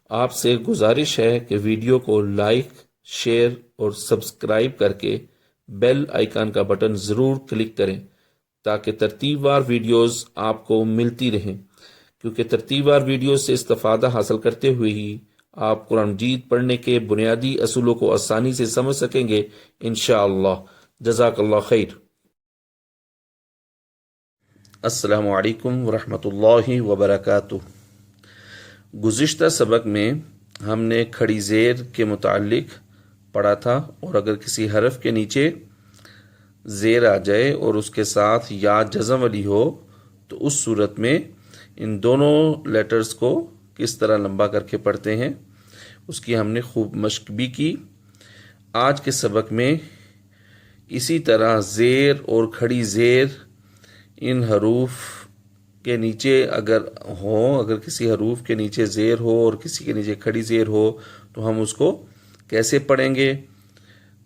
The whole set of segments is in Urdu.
آپ سے گزارش ہے کہ ویڈیو کو لائک، شیئر اور سبسکرائب کر کے بیل آئیکن کا بٹن ضرور کلک کریں تاکہ ترتیب وار ویڈیوز آپ کو ملتی رہیں، کیونکہ ترتیب وار ویڈیوز سے استفادہ حاصل کرتے ہوئے ہی آپ قرآن مجید پڑھنے کے بنیادی اصولوں کو آسانی سے سمجھ سکیں گے انشاءاللہ۔ جزاک اللہ خیر۔ السلام علیکم ورحمۃ اللہ وبرکاتہ۔ گزشتہ سبق میں ہم نے کھڑی زیر کے متعلق پڑھا تھا، اور اگر کسی حرف کے نیچے زیر آ جائے اور اس کے ساتھ یا جزم والی ہو تو اس صورت میں ان دونوں لیٹرز کو کس طرح لمبا کر کے پڑھتے ہیں اس کی ہم نے خوب مشق بھی کی۔ آج کے سبق میں اسی طرح زیر اور کھڑی زیر ان حروف کے نیچے اگر کسی حروف کے نیچے زیر ہو اور کسی کے نیچے کھڑی زیر ہو تو ہم اس کو کیسے پڑھیں گے،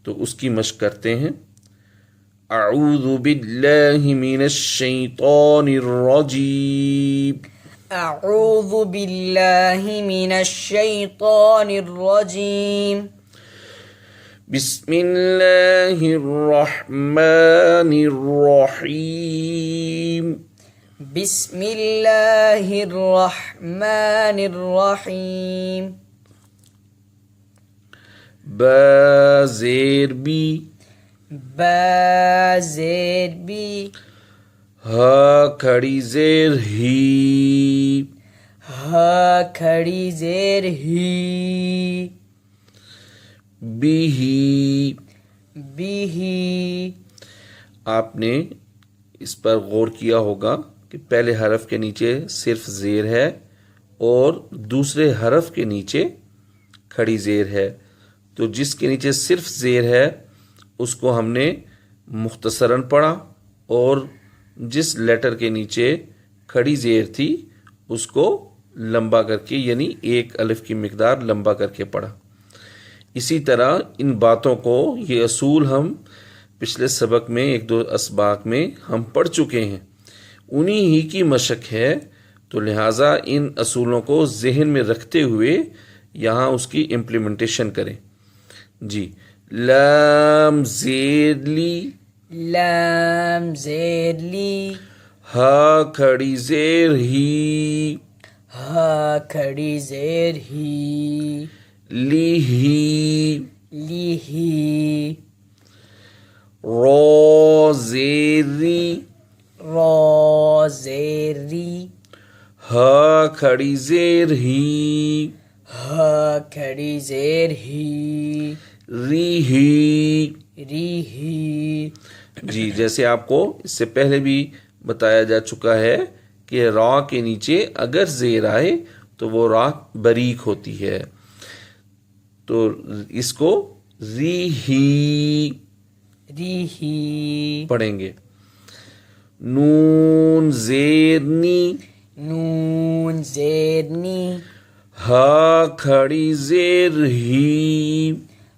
تو اس کی مشق کرتے ہیں۔ اعوذ باللہ من الشیطان الرجیم۔ اعوذ باللہ من الشیطان الرجیم۔ بسم اللہ الرحمن الرحیم۔ بسم اللہ الرحمن الرحیم۔ با زیر بی، با زیر بی، ہا کھڑی زیر ہی، ہا کھڑی زیر ہی، بی ہی۔ بھی۔ آپ نے اس پر غور کیا ہوگا کہ پہلے حرف کے نیچے صرف زیر ہے اور دوسرے حرف کے نیچے کھڑی زیر ہے، تو جس کے نیچے صرف زیر ہے اس کو ہم نے مختصراً پڑھا، اور جس لیٹر کے نیچے کھڑی زیر تھی اس کو لمبا کر کے، یعنی ایک الف کی مقدار لمبا کر کے پڑھا۔ اسی طرح ان باتوں کو، یہ اصول ہم پچھلے سبق میں ایک دو اسباق میں ہم پڑھ چکے ہیں، انہی ہی کی مشق ہے، تو لہٰذا ان اصولوں کو ذہن میں رکھتے ہوئے یہاں اس کی امپلیمنٹیشن کریں۔ جی، لام زیر لی، لام زیر لی، ہا کھڑی زیر ہی، ہا کھڑی زیر ہی، لی ہی، لی ہی، رو زیر ری، را زیر ری، ہا کھڑی زیر ہی، ہا کھڑی زیر ہی، ری ہی۔ ری ہی۔ جی، جیسے آپ کو اس سے پہلے بھی بتایا جا چکا ہے کہ را کے نیچے اگر زیر آئے تو وہ را باریک ہوتی ہے، تو اس کو ری ہی ری ہی، پڑھیں گے۔ نون زیر نی، نون زیر نی، ہا کھڑی زیر ہی،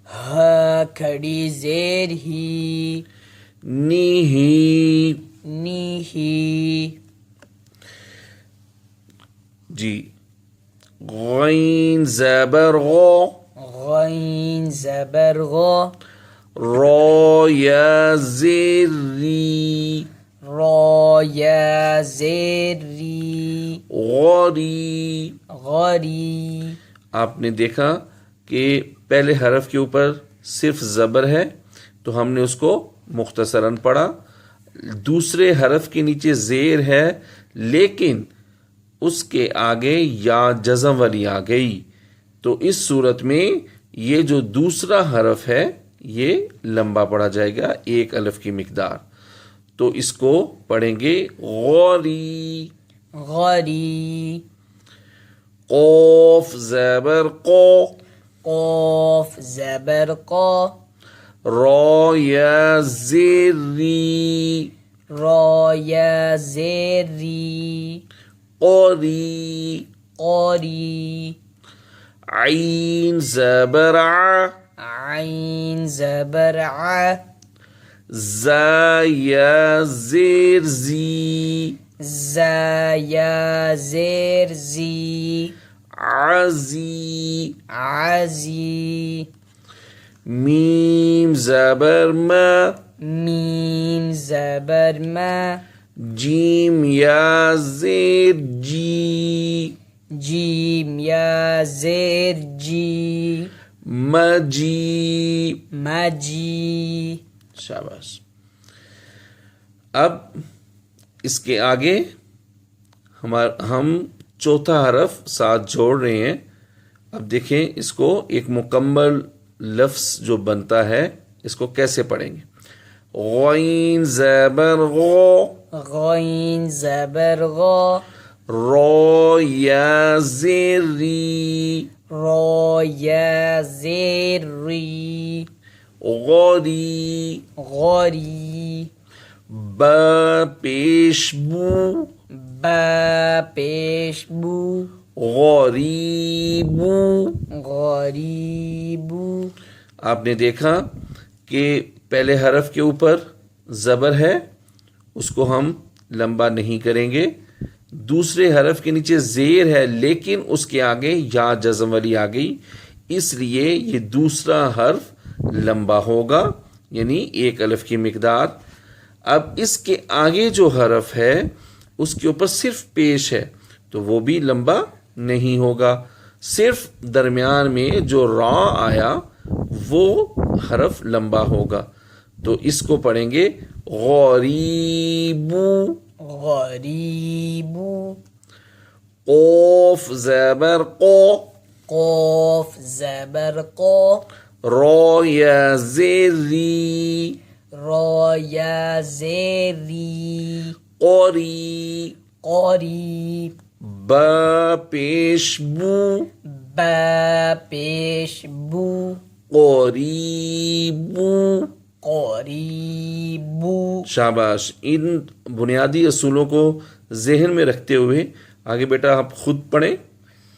ہا کھڑی زیر ہی، نی ہی۔ نی ہی۔ جی، غین زبر غو، غین زبر غو، را یا زیر ری، را یا زیر ری، غوری۔ غری۔ آپ نے دیکھا کہ پہلے حرف کے اوپر صرف زبر ہے تو ہم نے اس کو مختصراً پڑھا، دوسرے حرف کے نیچے زیر ہے لیکن اس کے آگے یا جزم والی آ گئی، تو اس صورت میں یہ جو دوسرا حرف ہے یہ لمبا پڑھا جائے گا ایک الف کی مقدار، تو اس کو پڑھیں گے غوری۔ غری۔ قوف زبر قو، قوف زبر قو، را یا زیر ری، را یا زیر ری، قوری۔ قوری۔ عین زبر ع، عین زبر ع، زا یا زیر زی، زا یا زیر زی، عزی. عزي میم زبر ما. ميم زبر ما جیم یا زیر جی. جيم يا زير جي مجی. مجي. شاباش. اب اس کے آگے ہم چوتھا حرف ساتھ جوڑ رہے ہیں. اب دیکھیں اس کو ایک مکمل لفظ جو بنتا ہے اس کو کیسے پڑھیں گے. غین زبر غو. غين زبر غا رو یا زیر ری. را يا زير ري غوری. غري با پیش بو. با پیش بو غریبو. غریبو. آپ نے دیکھا کہ پہلے حرف کے اوپر زبر ہے اس کو ہم لمبا نہیں کریں گے. دوسرے حرف کے نیچے زیر ہے لیکن اس کے آگے یا جزم والی آ گئی اس لیے یہ دوسرا حرف لمبا ہوگا یعنی ایک الف کی مقدار. اب اس کے آگے جو حرف ہے اس کے اوپر صرف پیش ہے تو وہ بھی لمبا نہیں ہوگا. صرف درمیان میں جو را آیا وہ حرف لمبا ہوگا. تو اس کو پڑھیں گے غریبو. غریبو. قوف زبر قو. قاف زبر قا را یا زیر ری. را یا زیر ری قری. قری. با پیش بو. با پیش بو قریبو. قریبو. شاباش. ان بنیادی اصولوں کو ذہن میں رکھتے ہوئے آگے بیٹا آپ خود پڑھیں.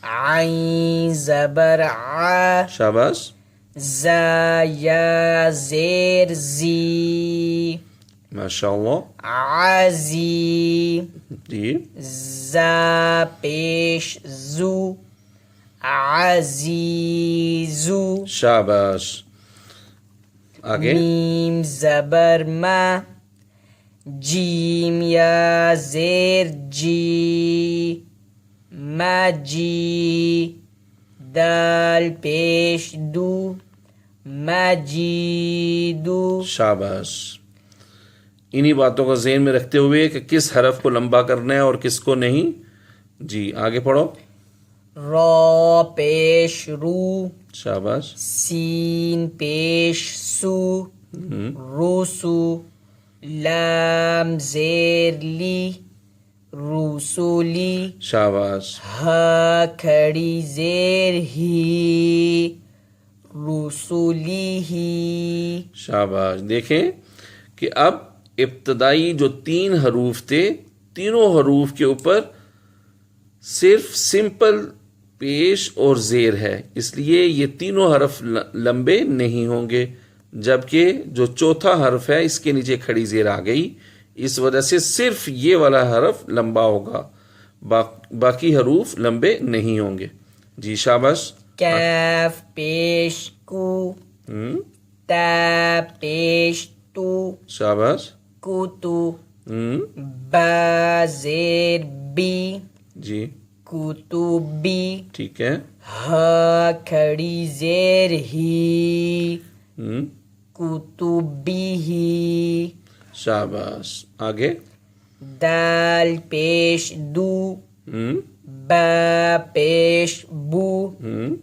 عین زبر ع شاباش. زا یا زیر زی ماشاء اللہ. عزی. جی. زا پیش زو عزیزو. شاباش. آگے. میم زبر ما جیم یا زیر جی مجی. دال پیش دو مجیدو. شاباش. انہی باتوں کو ذہن میں رکھتے ہوئے کہ کس حرف کو لمبا کرنا ہے اور کس کو نہیں. جی آگے پڑھو. را پیش رو شاباش. سین پیش سو روسو. لام زیر لی روسولی. شاباش. ہا کھڑی زیر ہی رسولی ہی. شاباش. دیکھیں کہ اب ابتدائی جو 3 حروف تھے تینوں حروف کے اوپر صرف سمپل پیش اور زیر ہے اس لیے یہ تینوں حرف لمبے نہیں ہوں گے جبکہ جو چوتھا حرف ہے اس کے نیچے کھڑی زیر آ گئی اس وجہ سے صرف یہ والا حرف لمبا ہوگا باقی حروف لمبے نہیں ہوں گے. جی شاباش. کیف پیش کو تا پیش تو شاباش. کوتو. ہم. با زیر بی جی کتبی. ٹھیک ہے. ہا کھڑی زیر ہی ہم. کتبی ہی. شاباش. آگے. دال پیش دو ہم. با پیش بو ہم.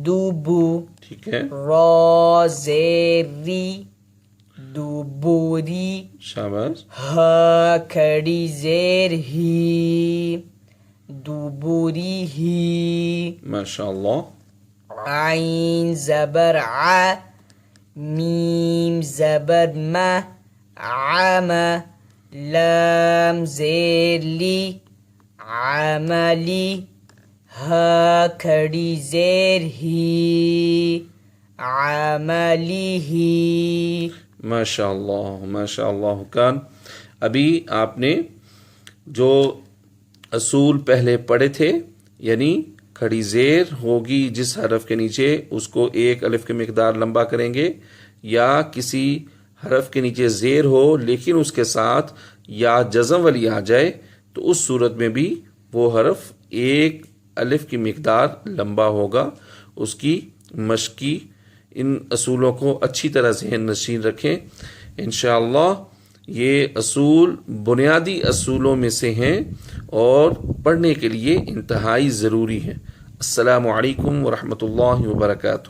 دوبو. ٹھیک ہے. را زیر ری دوبوری. شاباش. ہا کھڑی زیر ہی دوبوری ہی. ماشاء اللہ. عین زبر ع میم زبر ما عم. لام زیر لی عملی. ہا کھڑی زیر ہی عملی ہی. ماشاء اللہ ماشاء اللہ. کان ابھی آپ نے جو اصول پہلے پڑھے تھے یعنی کھڑی زیر ہوگی جس حرف کے نیچے اس کو ایک الف کی مقدار لمبا کریں گے، یا کسی حرف کے نیچے زیر ہو لیکن اس کے ساتھ یا جزم والی آ جائے تو اس صورت میں بھی وہ حرف ایک الف کی مقدار لمبا ہوگا۔ اس کی مشقی ان اصولوں کو اچھی طرح ذہن نشین رکھیں۔ انشاءاللہ یہ اصول بنیادی اصولوں میں سے ہیں اور پڑھنے کے لیے انتہائی ضروری ہیں۔ السلام علیکم ورحمۃ اللہ وبرکاتہ۔